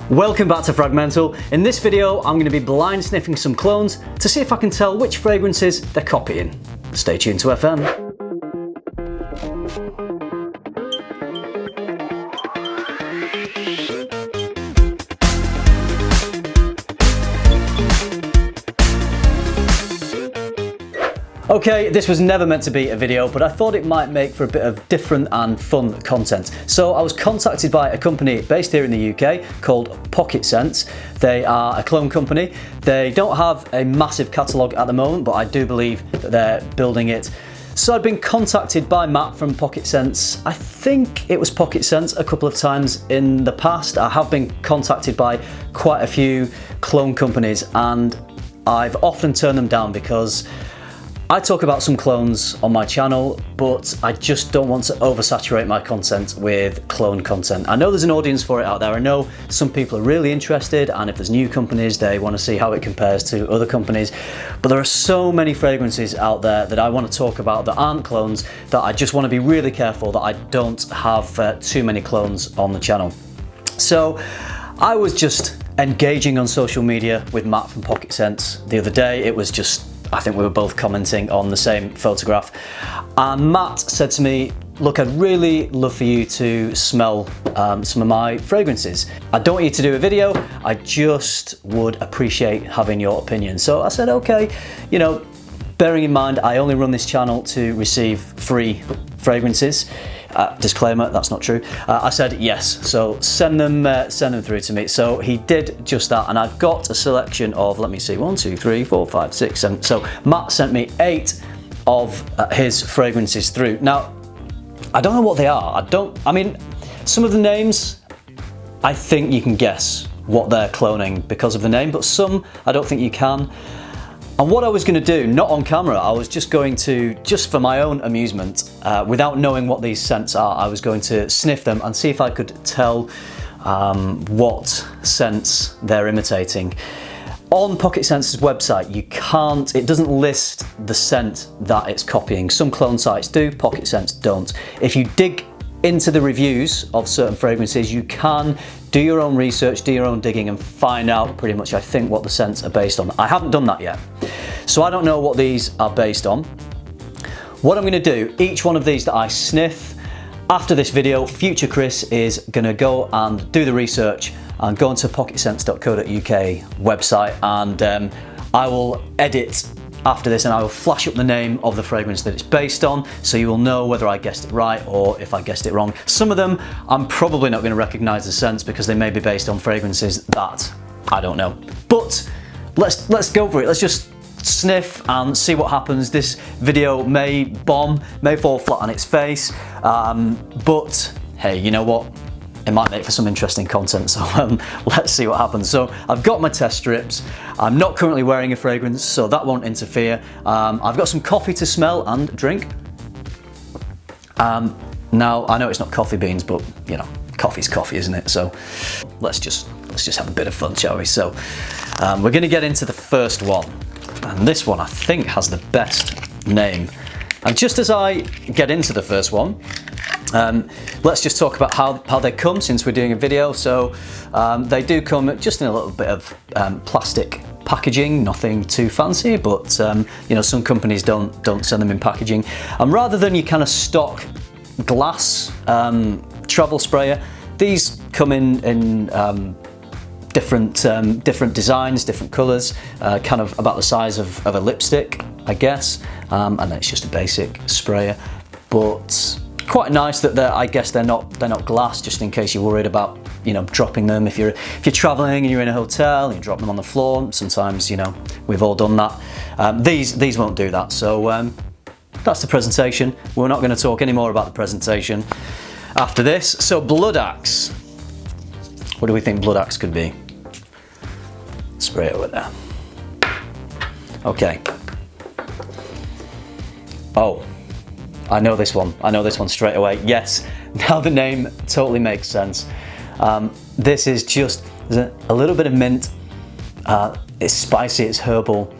Welcome back to FRAG-MENTAL. In this video, I'm going to be blind sniffing some clones to see if I can tell which fragrances they're copying. Stay tuned to FM. Okay, this was never meant to be a video, but I thought it might make for a bit of different and fun content. So I was contacted by a company based here in the UK called Pocket Scents. They are a cologne company. They don't have a massive catalogue at the moment, but I do believe that they're building it. So I've been contacted by Matt from Pocket Scents. I think it was Pocket Scents a couple of times in the past. I have been contacted by quite a few cologne companies and I've often turned them down because I talk about some clones on my channel, but I just don't want to oversaturate my content with clone content. I know there's an audience for it out there. I know some people are really interested, and if there's new companies, they want to see how it compares to other companies. But there are so many fragrances out there that I want to talk about that aren't clones that I just want to be really careful that I don't have too many clones on the channel. So I was just engaging on social media with Matt from Pocket Scents the other day. It was just, I think we were both commenting on the same photograph, and Matt said to me, look, I'd really love for you to smell some of my fragrances. I don't want you to do a video, I just would appreciate having your opinion. So I said, okay, you know, bearing in mind I only run this channel to receive free fragrances. Disclaimer, that's not true. I said yes, so send them through to me. So he did just that, and I've got a selection of, let me see, 1, 2, 3, 4, 5, 6, 7. So Matt sent me 8 of his fragrances through. Now, I don't know what they are. I mean, some of the names, I think you can guess what they're cloning because of the name, but some I don't think you can. And what I was going to do, not on camera, I was just going to, just for my own amusement, without knowing what these scents are, I was going to sniff them and see if I could tell what scents they're imitating. On Pocket Scents' website, it doesn't list the scent that it's copying. Some clone sites do, Pocket Scents don't. If you dig into the reviews of certain fragrances, you can do your own research, do your own digging, and find out pretty much, I think, what the scents are based on. I haven't done that yet, so I don't know what these are based on. What I'm going to do, each one of these that I sniff, after this video, future Chris is going to go and do the research and go onto pocketscents.co.uk website, and I will edit after this and I will flash up the name of the fragrance that it's based on, so you will know whether I guessed it right or if I guessed it wrong. Some of them I'm probably not going to recognise the scents because they may be based on fragrances that I don't know. But let's go for it. Let's just sniff and see what happens. This video may bomb, may fall flat on its face, but hey, you know what? It might make for some interesting content, so let's see what happens. So I've got my test strips. I'm not currently wearing a fragrance, so that won't interfere. I've got some coffee to smell and drink. Now, I know it's not coffee beans, but you know, coffee's coffee, isn't it? So let's just have a bit of fun, shall we? So we're gonna get into the first one. And this one I think has the best name. And just as I get into the first one, let's just talk about how they come, since we're doing a video. So they do come just in a little bit of plastic packaging, nothing too fancy, but you know, some companies don't send them in packaging. And rather than your kind of stock glass travel sprayer, these come in different designs, different colours, kind of about the size of a lipstick, I guess, and then it's just a basic sprayer, but quite nice that I guess they're not glass, just in case you're worried about, you know, dropping them. If you're traveling and you're in a hotel and you drop them on the floor, sometimes, you know, we've all done that. These won't do that. So that's the presentation. We're not going to talk any more about the presentation after this. So Blood Axe. What do we think Blood Axe could be? Spray it over there. Okay. Oh, I know this one. I know this one straight away. Yes, now the name totally makes sense. This is just a little bit of mint. It's spicy, it's herbal.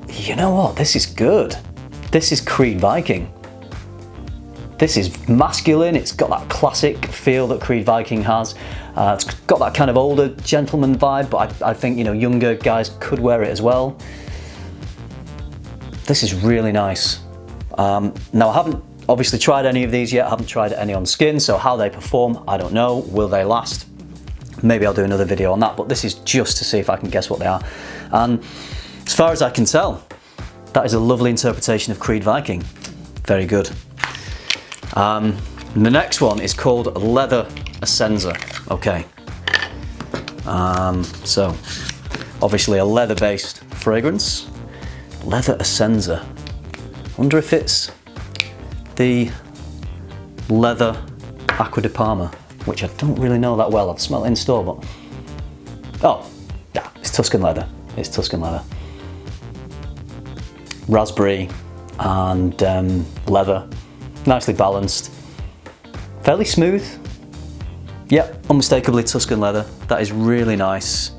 You know what? This is good. This is Creed Viking. This is masculine. It's got that classic feel that Creed Viking has. It's got that kind of older gentleman vibe, but I think, you know, younger guys could wear it as well. This is really nice. Now, I haven't obviously tried any of these yet. I haven't tried any on skin, so how they perform, I don't know. Will they last? Maybe I'll do another video on that, but this is just to see if I can guess what they are. And as far as I can tell, that is a lovely interpretation of Creed Viking. Very good. The next one is called Leather Essenza. Okay. So, obviously a leather-based fragrance. Leather Essenza. Wonder if it's the leather Acqua di Parma, which I don't really know that well. I've smelled it in store, but... Oh, yeah, it's Tuscan leather. It's Tuscan leather. Raspberry and leather. Nicely balanced. Fairly smooth. Yep, unmistakably Tuscan leather. That is really nice.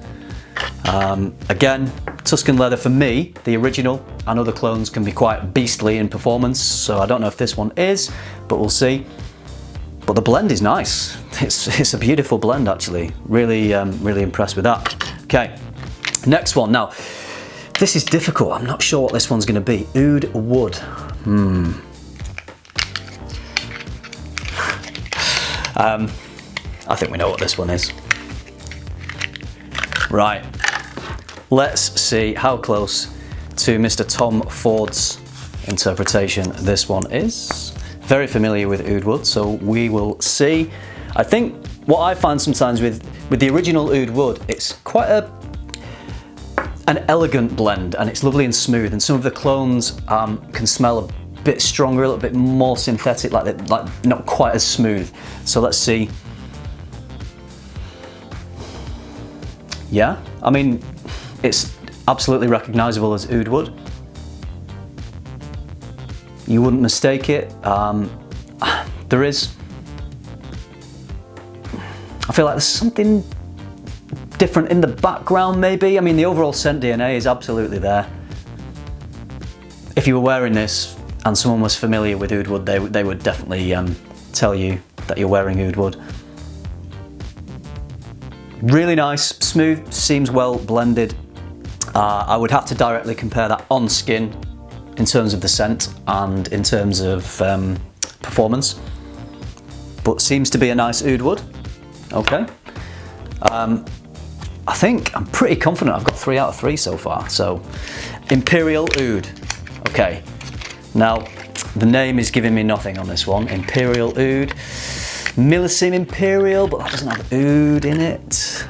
Again, Tuscan leather for me, the original, and other clones can be quite beastly in performance, so I don't know if this one is, but we'll see. But the blend is nice. It's a beautiful blend, actually. Really, really impressed with that. Okay, next one. Now, this is difficult. I'm not sure what this one's going to be. Oud Wood. I think we know what this one is. Right. Let's see how close to Mr. Tom Ford's interpretation this one is. Very familiar with Oud Wood, so we will see. I think what I find sometimes with the original Oud Wood, it's quite an elegant blend, and it's lovely and smooth, and some of the clones can smell a bit stronger, a little bit more synthetic, like not quite as smooth. So let's see. Yeah, I mean, it's absolutely recognizable as Oud Wood. You wouldn't mistake it. There is, I feel like there's something different in the background maybe. I mean, the overall scent DNA is absolutely there. If you were wearing this and someone was familiar with Oud Wood, they would definitely tell you that you're wearing Oud Wood. Really nice, smooth, seems well blended. I would have to directly compare that on skin in terms of the scent and in terms of performance, but seems to be a nice Oud Wood. Okay. I think I'm pretty confident I've got 3 out of 3 so far. So, Imperial Oud. Okay. Now, the name is giving me nothing on this one. Imperial Oud. Millésime Imperial, but that doesn't have Oud in it.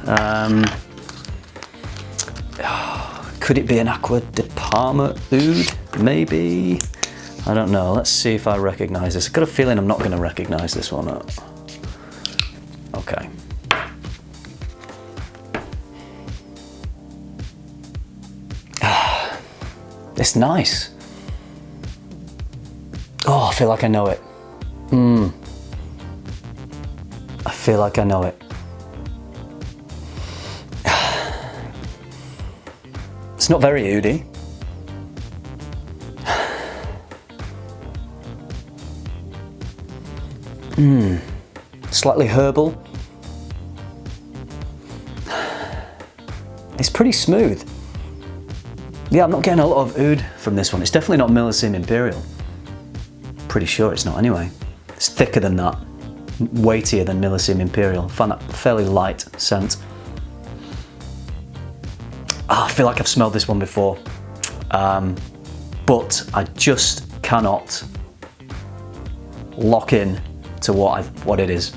Could it be an Acqua di Parma Oud? Maybe. I don't know. Let's see if I recognise this. I've got a feeling I'm not going to recognise this one. Okay. It's nice. Oh, I feel like I know it. I feel like I know it. It's not very oudy. Slightly herbal. It's pretty smooth. Yeah, I'm not getting a lot of oud from this one. It's definitely not Millésime Imperial. Pretty sure it's not anyway. It's thicker than that. Weightier than Millésime Imperial. I find that fairly light scent. I feel like I've smelled this one before, but I just cannot lock in to what it is.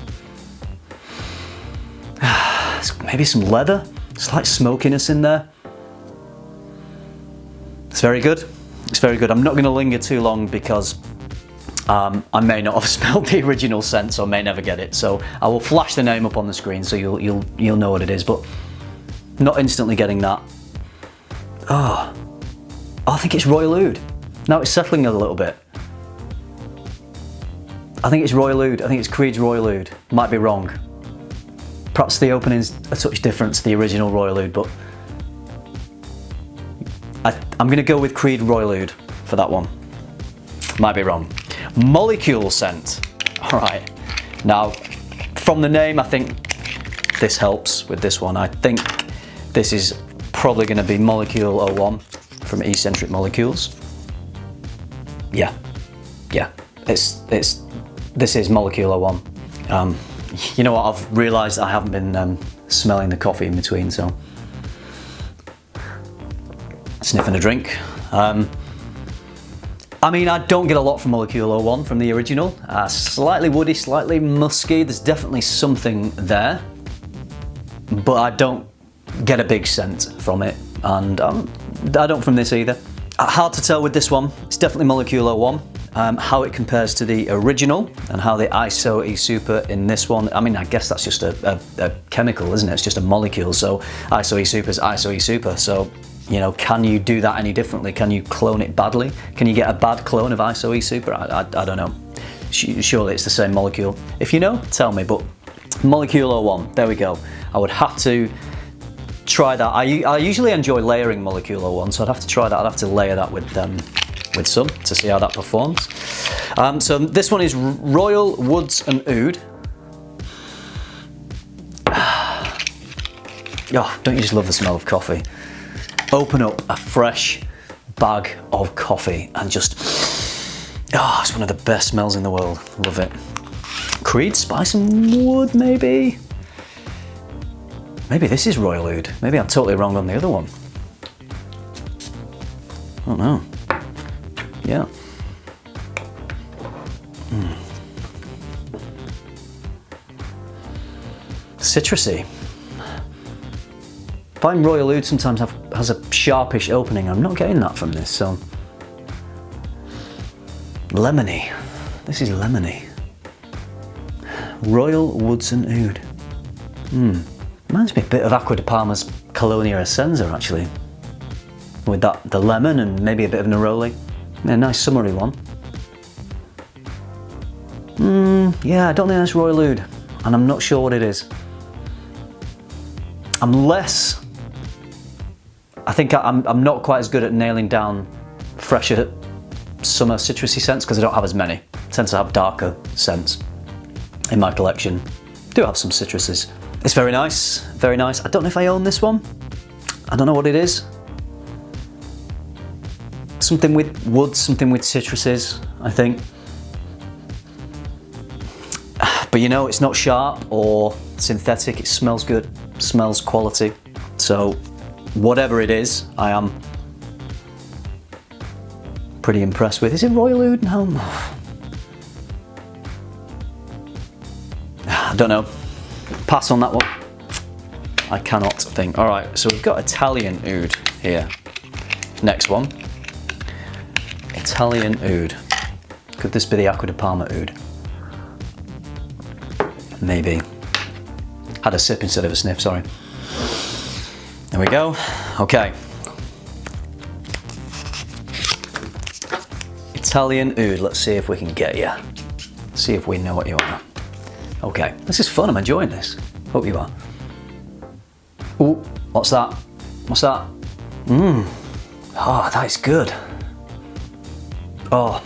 Maybe some leather, slight smokiness in there. It's very good. It's very good. I'm not going to linger too long because I may not have smelled the original scent, so I may never get it. So I will flash the name up on the screen so you'll know what it is, but not instantly getting that. Oh, I think it's Royal Oud. Now it's settling a little bit. I think it's Royal Oud. I think it's Creed's Royal Oud. Might be wrong. Perhaps the opening's a touch different to the original Royal Oud, but I'm going to go with Creed Royal Oud for that one. Might be wrong. Molecule scent. All right. Now, from the name, I think this helps with this one. I think this is probably going to be Molecule 01 from Eccentric Molecules. Yeah, this is Molecule 01. You know what, I've realised I haven't been smelling the coffee in between, so sniffing a drink. I mean, I don't get a lot from Molecule 01 from the original. Slightly woody, slightly musky, there's definitely something there, but I don't get a big scent from it, and I don't from this either. Hard to tell with this one. It's definitely Molecule 01. How it compares to the original and how the ISO E-Super in this one, I mean, I guess that's just a chemical, isn't it? It's just a molecule, so ISO E-Super is ISO E-Super, so, you know, can you do that any differently? Can you clone it badly? Can you get a bad clone of ISO E-Super? I don't know. Surely it's the same molecule. If you know, tell me, but Molecule 01, there we go. I would have to try that. I usually enjoy layering Molecule 01, so I'd have to try that. I'd have to layer that with some to see how that performs. So this one is Royal Woods and Oud. Oh, don't you just love the smell of coffee? Open up a fresh bag of coffee and just, oh, it's one of the best smells in the world. Love it. Creed, spice and wood, maybe? Maybe this is Royal Oud. Maybe I'm totally wrong on the other one. I don't know. Yeah. Citrusy. I find Royal Oud sometimes has a sharpish opening. I'm not getting that from this, so. Lemony. This is lemony. Royal Woods and Oud. Reminds me a bit of Acqua di Parma's Cologne Essenza, actually. With that, the lemon and maybe a bit of neroli. Yeah, nice summery one. Yeah, I don't think that's Royal Oud, and I'm not sure what it is. I think I'm not quite as good at nailing down fresher summer citrusy scents because I don't have as many. I tend to have darker scents in my collection. Do have some citruses. It's very nice, very nice. I don't know if I own this one. I don't know what it is. Something with wood, something with citruses, I think. But you know, it's not sharp or synthetic, it smells good, smells quality. So whatever it is, I am pretty impressed with. Is it Royal Oud? No. I don't know. Pass on that one. I cannot think. All right, so we've got Italian Oud here. Next one. Italian Oud. Could this be the Acqua di Parma Oud? Maybe. Had a sip instead of a sniff, sorry. There we go. Okay. Italian Oud. Let's see if we can get you. See if we know what you are. Okay. This is fun. I'm enjoying this. Hope you are. Ooh, what's that? What's that? Oh, that is good. Oh,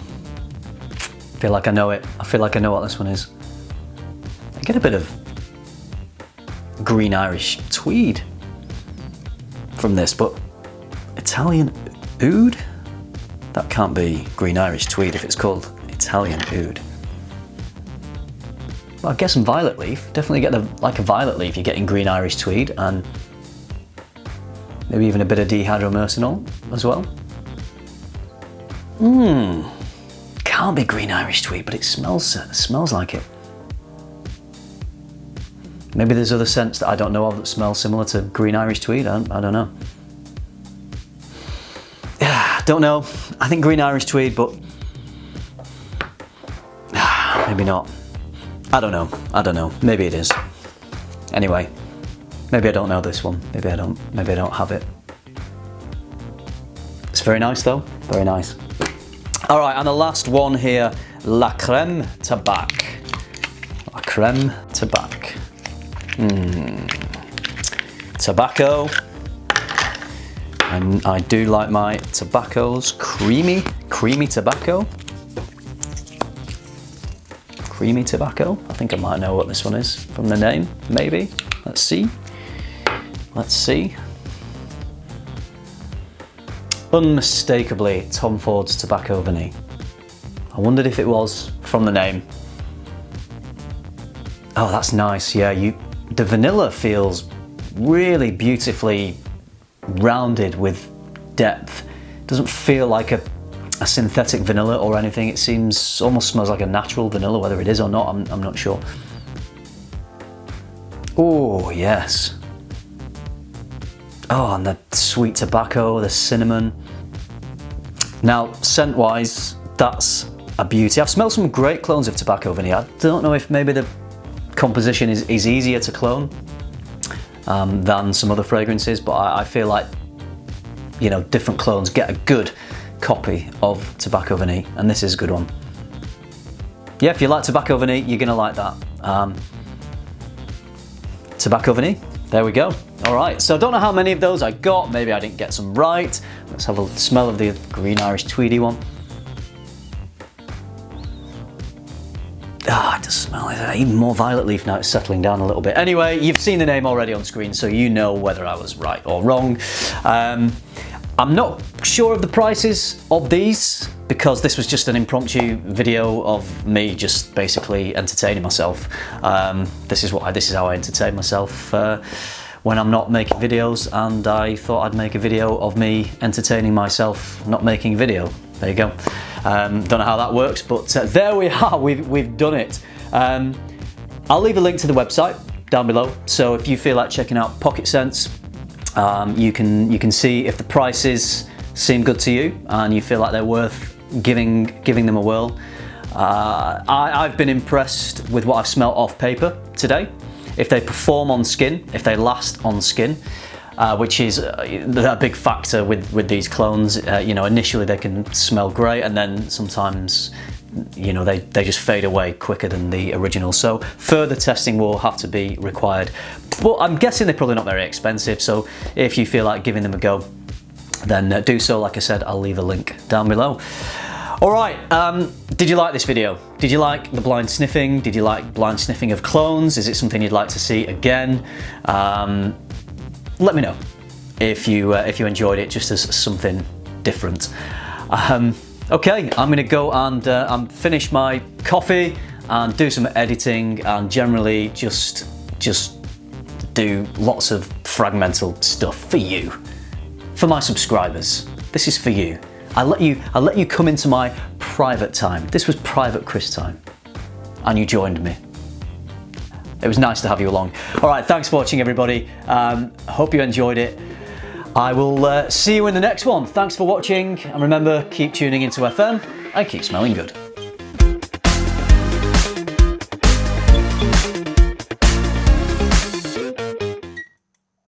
I feel like I know it. I feel like I know what this one is. I get a bit of green Irish tweed from this, but Italian Oud? That can't be green Irish tweed if it's called Italian Oud. Well, I guess some violet leaf. Definitely get like a violet leaf. You're getting green Irish tweed and maybe even a bit of dihydromercinol as well. Can't be green Irish tweed, but it smells like it. Maybe there's other scents that I don't know of that smell similar to green Irish tweed. I don't know. Yeah, don't know. I think green Irish tweed, but maybe not. I don't know. Maybe it is. Anyway, maybe I don't know this one. Maybe I don't have it. It's very nice though. Very nice. All right, and the last one here, La Crème Tabac. La Crème Tabac. Tobacco. And I do like my tobaccos creamy tobacco. Creamy tobacco. I think I might know what this one is from the name, maybe. Let's see. Let's see. Unmistakably Tom Ford's Tobacco Vanille. I wondered if it was from the name. Oh, that's nice. Yeah, the vanilla feels really beautifully rounded with depth. It doesn't feel like a synthetic vanilla or anything. It almost smells like a natural vanilla, whether it is or not, I'm not sure. Oh, yes. Oh, and the sweet tobacco, the cinnamon. Now, scent-wise, that's a beauty. I've smelled some great clones of Tobacco Vanille. I don't know if maybe the composition is easier to clone than some other fragrances, but I feel like, you know, different clones get a good copy of Tobacco Vanille, and this is a good one. Yeah, if you like Tobacco Vanille, you're gonna like that. Tobacco Vanille, there we go. All right, so I don't know how many of those I got. Maybe I didn't get some right. Let's have a smell of the green Irish Tweedy one. Ah, it does smell like even more violet leaf now. It's settling down a little bit. Anyway, you've seen the name already on screen, so you know whether I was right or wrong. I'm not sure of the prices of these because this was just an impromptu video of me just basically entertaining myself. This is how I entertain myself when I'm not making videos, and I thought I'd make a video of me entertaining myself not making a video. There you go. Don't know how that works, but there we are. We've done it. I'll leave a link to the website down below. So if you feel like checking out Pocket Scents, you can see if the prices seem good to you and you feel like they're worth giving them a whirl. I've been impressed with what I've smelled off paper today. If they perform on skin, if they last on skin, which is a big factor with these clones. You know, initially they can smell great, and then sometimes, you know, they just fade away quicker than the original. So further testing will have to be required. But I'm guessing they're probably not very expensive. So if you feel like giving them a go, then do so. Like I said, I'll leave a link down below. All right, did you like this video? Did you like the blind sniffing? Did you like blind sniffing of clones? Is it something you'd like to see again? Let me know if you enjoyed it, just as something different. Okay, I'm gonna go and finish my coffee and do some editing, and generally just do lots of FRAG-MENTAL stuff for you, for my subscribers. This is for you. I let you come into my private time. This was private Chris time, and you joined me. It was nice to have you along. All right, thanks for watching, everybody. Hope you enjoyed it. I will see you in the next one. Thanks for watching, and remember, keep tuning into FM and keep smelling good.